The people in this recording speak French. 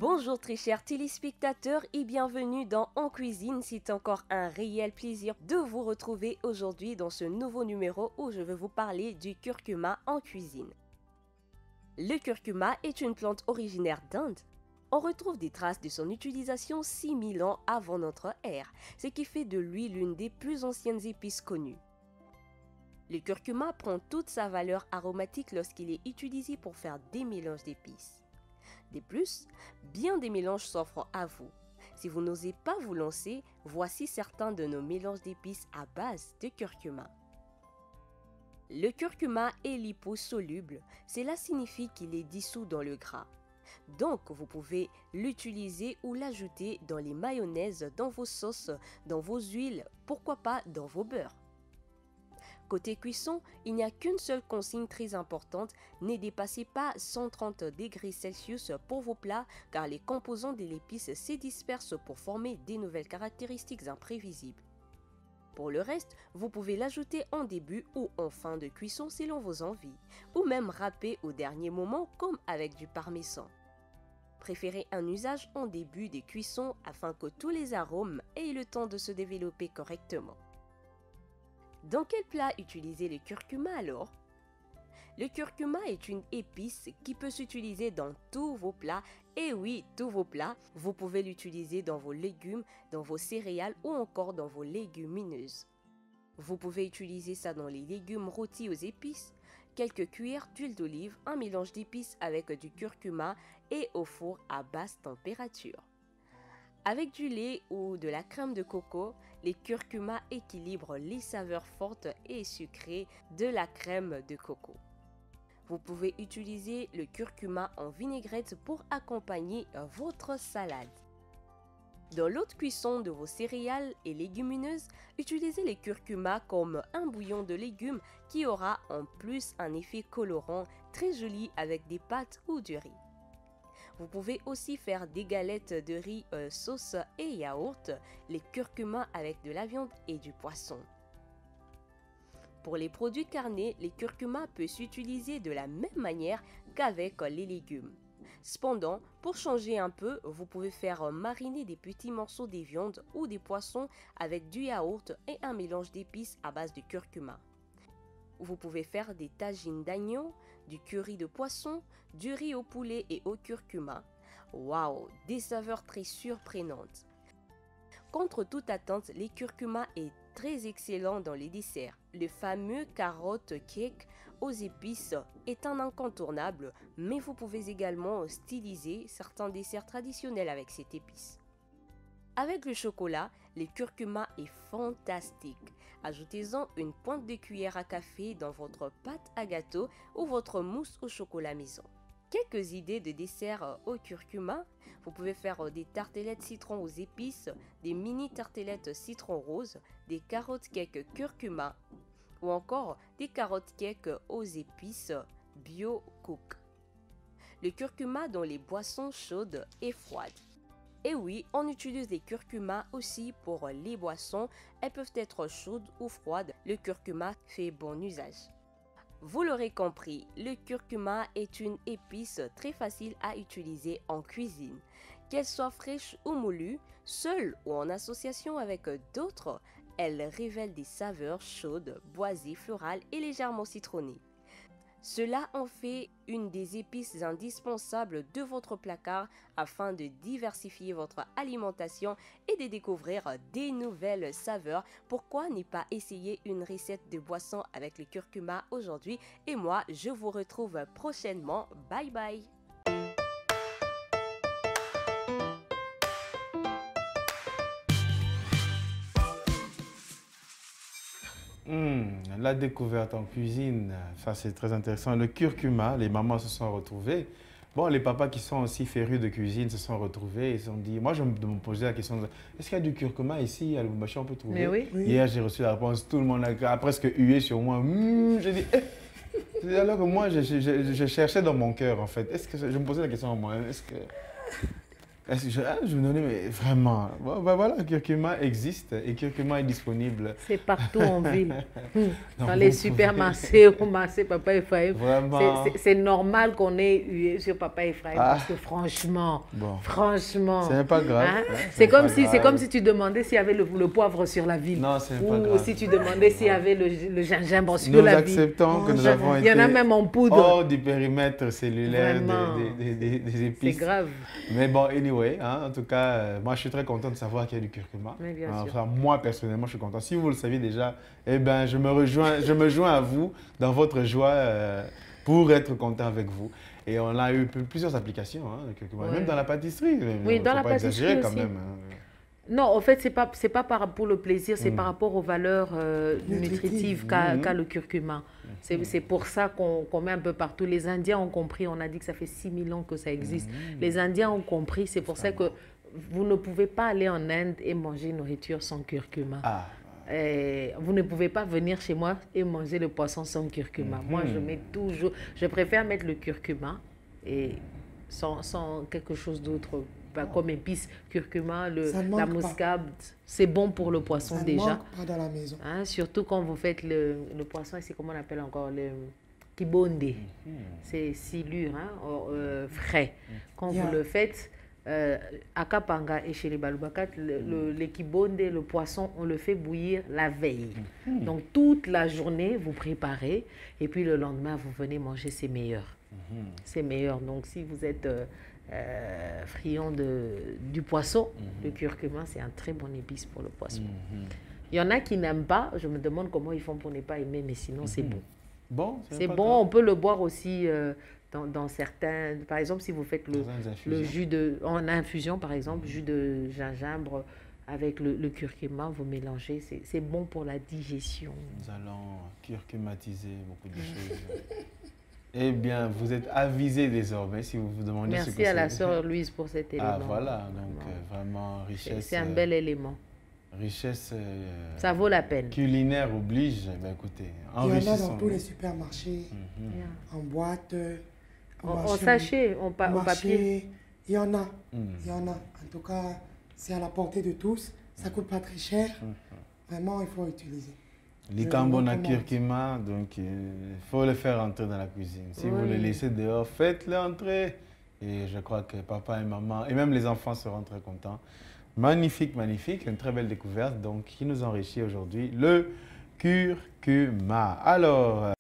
Bonjour très chers téléspectateurs et bienvenue dans En Cuisine. C'est encore un réel plaisir de vous retrouver aujourd'hui dans ce nouveau numéro où je vais vous parler du curcuma en cuisine. Le curcuma est une plante originaire d'Inde. On retrouve des traces de son utilisation 6000 ans avant notre ère, ce qui fait de lui l'une des plus anciennes épices connues. Le curcuma prend toute sa valeur aromatique lorsqu'il est utilisé pour faire des mélanges d'épices. De plus, bien des mélanges s'offrent à vous. Si vous n'osez pas vous lancer, voici certains de nos mélanges d'épices à base de curcuma. Le curcuma est liposoluble, cela signifie qu'il est dissous dans le gras. Donc, vous pouvez l'utiliser ou l'ajouter dans les mayonnaises, dans vos sauces, dans vos huiles, pourquoi pas dans vos beurres. Côté cuisson, il n'y a qu'une seule consigne très importante, ne dépassez pas 130 degrés Celsius pour vos plats car les composants de l'épice se dispersent pour former des nouvelles caractéristiques imprévisibles. Pour le reste, vous pouvez l'ajouter en début ou en fin de cuisson selon vos envies, ou même râper au dernier moment comme avec du parmesan. Préférez un usage en début de cuisson afin que tous les arômes aient le temps de se développer correctement. Dans quel plat utiliser le curcuma alors? Le curcuma est une épice qui peut s'utiliser dans tous vos plats. Et oui, tous vos plats. Vous pouvez l'utiliser dans vos légumes, dans vos céréales ou encore dans vos légumineuses. Vous pouvez utiliser ça dans les légumes rôtis aux épices, quelques cuillères d'huile d'olive, un mélange d'épices avec du curcuma et au four à basse température. Avec du lait ou de la crème de coco, les curcumas équilibrent les saveurs fortes et sucrées de la crème de coco. Vous pouvez utiliser le curcuma en vinaigrette pour accompagner votre salade. Dans l'autre cuisson de vos céréales et légumineuses, utilisez les curcumas comme un bouillon de légumes qui aura en plus un effet colorant très joli avec des pâtes ou du riz. Vous pouvez aussi faire des galettes de riz sauce et yaourt, les curcumas avec de la viande et du poisson. Pour les produits carnés, les curcumas peuvent s'utiliser de la même manière qu'avec les légumes. Cependant, pour changer un peu, vous pouvez faire mariner des petits morceaux de viande ou des poissons avec du yaourt et un mélange d'épices à base de curcuma. Vous pouvez faire des tagines d'agneau, du curry de poisson, du riz au poulet et au curcuma. Waouh, des saveurs très surprenantes. Contre toute attente, les curcumas est très excellent dans les desserts. Le fameux carotte cake aux épices est un incontournable, mais vous pouvez également styliser certains desserts traditionnels avec cette épice. Avec le chocolat, le curcuma est fantastique. Ajoutez-en une pointe de cuillère à café dans votre pâte à gâteau ou votre mousse au chocolat maison. Quelques idées de dessert au curcuma. Vous pouvez faire des tartelettes citron aux épices, des mini tartelettes citron rose, des carottes cake curcuma ou encore des carottes cake aux épices bio cook. Le curcuma dans les boissons chaudes et froides. Et oui, on utilise les curcumas aussi pour les boissons. Elles peuvent être chaudes ou froides. Le curcuma fait bon usage. Vous l'aurez compris, le curcuma est une épice très facile à utiliser en cuisine. Qu'elle soit fraîche ou moulue, seule ou en association avec d'autres, elle révèle des saveurs chaudes, boisées, florales et légèrement citronnées. Cela en fait une des épices indispensables de votre placard afin de diversifier votre alimentation et de découvrir des nouvelles saveurs. Pourquoi ne pas essayer une recette de boisson avec le curcuma aujourd'hui? Et moi, je vous retrouve prochainement. Bye bye! La découverte en cuisine, ça c'est très intéressant. Le curcuma, les mamans se sont retrouvées. Bon, les papas qui sont aussi férus de cuisine se sont retrouvés. Ils se sont dit, moi je me posais la question, est-ce qu'il y a du curcuma ici à Lubumbashi, on peut trouver? Mais oui. Hier j'ai reçu la réponse, tout le monde a presque hué sur moi. J'ai dit, alors que moi je cherchais dans mon cœur en fait. Est-ce que je me posais la question à moi, est-ce que Je me donnais, mais vraiment, bon, ben voilà, curcuma existe et curcuma est disponible. C'est partout en ville. Donc, Dans les vous supermarchés, au marché Papa Ephraim. Vraiment. C'est normal qu'on ait eu sur Papa Ephraim parce que franchement, C'est même pas grave. hein, Hein, c'est comme si tu demandais s'il y avait le poivre sur la ville. Non, c'est pas Ou grave. si tu demandais s'il y avait le gingembre sur Nous la ville. acceptons que nous avons Il y en a été même en poudre. hors du périmètre cellulaire Vraiment. des C'est épices. grave. Mais bon, anyway, hein, en tout cas, moi je suis très content de savoir qu'il y a du curcuma. Mais bien sûr. Enfin, moi personnellement, je suis content. Si vous le saviez déjà, eh ben, je me joins à vous dans votre joie pour être content avec vous. Et on a eu plusieurs applications, hein, le curcuma. Ouais. Même dans la pâtisserie. Oui, dans Faut la pas pâtisserie exagérer quand aussi. même. Hein. Non, en fait, c'est pas pour le plaisir, c'est par rapport aux valeurs nutritives qu'a le curcuma. C'est pour ça qu'on met un peu partout. Les Indiens ont compris, on a dit que ça fait 6000 ans que ça existe. Les Indiens ont compris, c'est pour ça que vous ne pouvez pas aller en Inde et manger une nourriture sans curcuma. Ah. Vous ne pouvez pas venir chez moi et manger le poisson sans curcuma. Moi, je préfère mettre le curcuma et sans quelque chose d'autre. Comme épice, curcuma, la muscade, c'est bon pour le poisson ça déjà. Ça ne manque pas dans la maison. Hein, surtout quand vous faites le poisson, c'est comment on appelle encore le kibonde. C'est silure, hein, frais. Quand vous le faites, à Kapanga et chez les Balubakat, le kibonde, le poisson, on le fait bouillir la veille. Donc toute la journée, vous préparez et puis le lendemain, vous venez manger, c'est meilleur. C'est meilleur. Donc si vous êtes friand du poisson, le curcuma, c'est un très bon épice pour le poisson. Il y en a qui n'aiment pas, je me demande comment ils font pour ne pas aimer, mais sinon c'est bon. Bon, c'est bon, on peut le boire aussi dans certains... Par exemple, si vous faites le jus en infusion, par exemple, jus de gingembre avec le curcuma, vous mélangez, c'est bon pour la digestion. Nous allons curcumatiser beaucoup de choses. Eh bien, vous êtes avisés désormais si vous vous demandez ce que c'est. Merci à la sœur Louise pour cet élément. Ah voilà, donc vraiment richesse. C'est un bel élément. Richesse. Ça vaut la peine. Culinaire oblige. Ben écoutez, il y en a dans tous les supermarchés, en boîte, en sachet, en papier. Il y en a, il y en a. En tout cas, c'est à la portée de tous. Ça ne coûte pas très cher. Vraiment, il faut utiliser. L'icambona curcuma, donc il faut le faire entrer dans la cuisine. Si vous le laissez dehors, faites-le entrer. Et je crois que papa et maman, et même les enfants seront très contents. Magnifique, magnifique, une très belle découverte donc qui nous enrichit aujourd'hui, le curcuma. Alors,